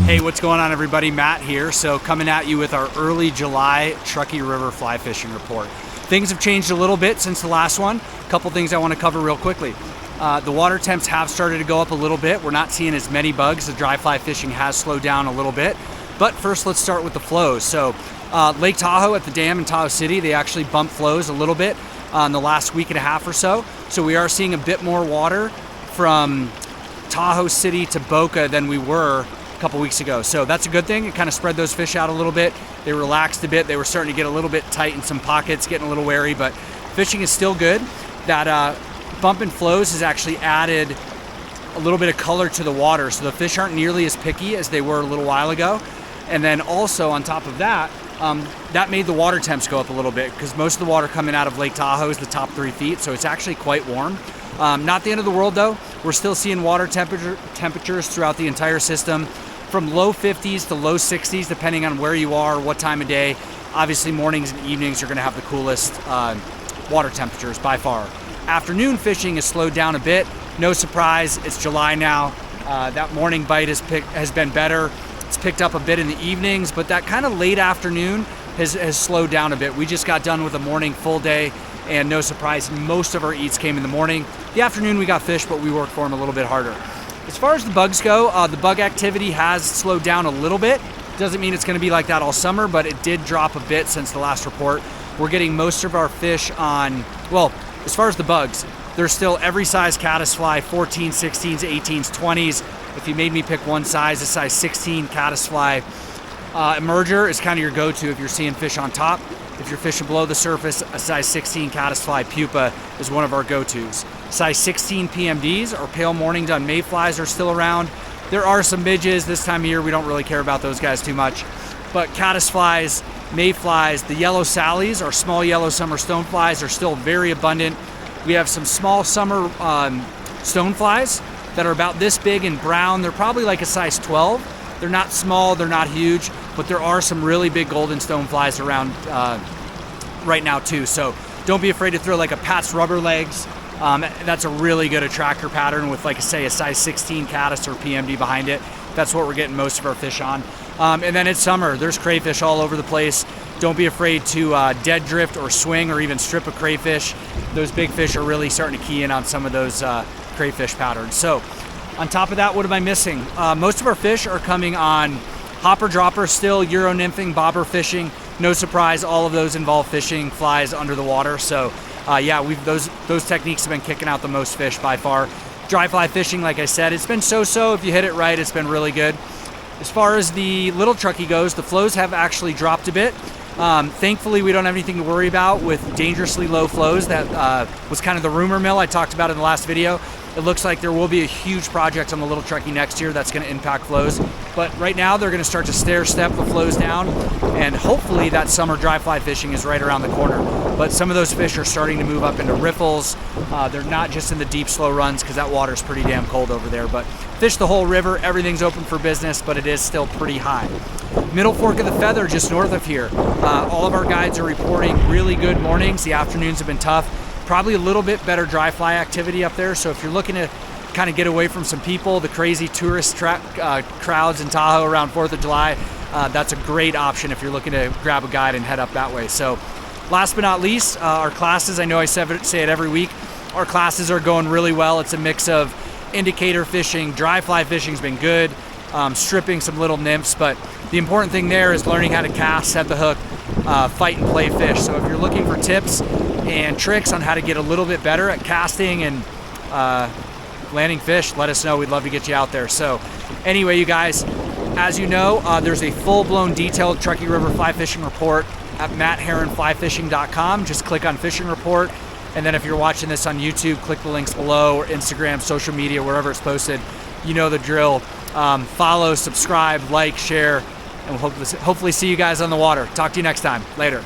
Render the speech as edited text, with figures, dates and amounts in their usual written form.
Hey, what's going on everybody? Matt here. So coming at you with our early July Truckee River fly fishing report. Things have changed a little bit since the last one. A couple things I want to cover real quickly. The water temps have started to go up a little bit. We're not seeing as many bugs. The dry fly fishing has slowed down a little bit. But first, let's start with the flows. So Lake Tahoe at the dam in Tahoe City, they actually bumped flows a little bit in the last week and a half or so. So we are seeing a bit more water from Tahoe City to Boca than we were a couple weeks ago. So that's a good thing. It kind of spread those fish out a little bit. They relaxed a bit. They were starting to get a little bit tight in some pockets, getting a little wary, but fishing is still good. That bump in flows has actually added a little bit of color to the water. So the fish aren't nearly as picky as they were a little while ago. And then also on top of that, that made the water temps go up a little bit because most of the water coming out of Lake Tahoe is the top 3 feet. So it's actually quite warm. Not the end of the world though. We're still seeing water temperatures throughout the entire system from low 50s to low 60s, depending on where you are, what time of day. Obviously mornings and evenings are gonna have the coolest water temperatures by far. Afternoon fishing has slowed down a bit. No surprise, it's July now. That morning bite has been better. It's picked up a bit in the evenings, but that kind of late afternoon has slowed down a bit. We just got done with a morning full day, and no surprise, most of our eats came in the morning. The afternoon we got fish, but we worked for them a little bit harder. As far as the bugs go, the bug activity has slowed down a little bit. Doesn't mean it's gonna be like that all summer, but it did drop a bit since the last report. We're getting most of our fish on, well, as far as the bugs, there's still every size caddisfly, 14s, 16s, 18s, 20s. If you made me pick one size, a size 16 caddisfly emerger is kind of your go-to if you're seeing fish on top. If you're fishing below the surface, a size 16 caddisfly pupa is one of our go-tos. Size 16 PMDs or pale morning dun mayflies are still around. There are some midges this time of year. We don't really care about those guys too much. But caddisflies, mayflies, the yellow sallies or small yellow summer stoneflies are still very abundant. We have some small summer stoneflies that are about this big and brown. They're probably like a size 12. They're not small, they're not huge, but there are some really big golden stoneflies around right now too. So don't be afraid to throw like a Pat's rubber legs. That's a really good attractor pattern with, like I say, a size 16 caddis or PMD behind it. That's what we're getting most of our fish on. And then it's summer, there's crayfish all over the place. Don't be afraid to dead drift or swing or even strip a crayfish. Those big fish are really starting to key in on some of those crayfish patterns. So on top of that, what am I missing? Most of our fish are coming on hopper dropper still, Euro nymphing, bobber fishing. No surprise, all of those involve fishing flies under the water. So yeah, those techniques have been kicking out the most fish by far. Dry fly fishing, like I said, it's been so-so. If you hit it right, it's been really good. As far as the little Truckee goes, the flows have actually dropped a bit. Thankfully, we don't have anything to worry about with dangerously low flows. That was kind of the rumor mill I talked about in the last video. It looks like there will be a huge project on the Little Truckee next year that's going to impact flows. But right now, they're going to start to stair-step the flows down, and hopefully that summer dry fly fishing is right around the corner. But some of those fish are starting to move up into riffles. They're not just in the deep, slow runs because that water's pretty damn cold over there. But fish the whole river, everything's open for business, but it is still pretty high. Middle Fork of the Feather, just north of here. All of our guides are reporting really good mornings. The afternoons have been tough. Probably a little bit better dry fly activity up there. So if you're looking to kind of get away from some people, the crazy tourist crowds in Tahoe around 4th of July, that's a great option if you're looking to grab a guide and head up that way. So last but not least, our classes, I know I say it every week, our classes are going really well. It's a mix of indicator fishing, dry fly fishing's been good, stripping some little nymphs, but the important thing there is learning how to cast, set the hook, fight and play fish. So if you're looking for tips and tricks on how to get a little bit better at casting and landing fish, let us know. We'd love to get you out there. So anyway, you guys, as you know, there's a full-blown detailed Truckee River fly fishing report at mattheronflyfishing.com. Just click on fishing report. And then if you're watching this on YouTube, click the links below, or Instagram, social media, wherever it's posted. You know the drill. Follow, subscribe, like, share, and we'll hopefully see you guys on the water. Talk to you next time. Later.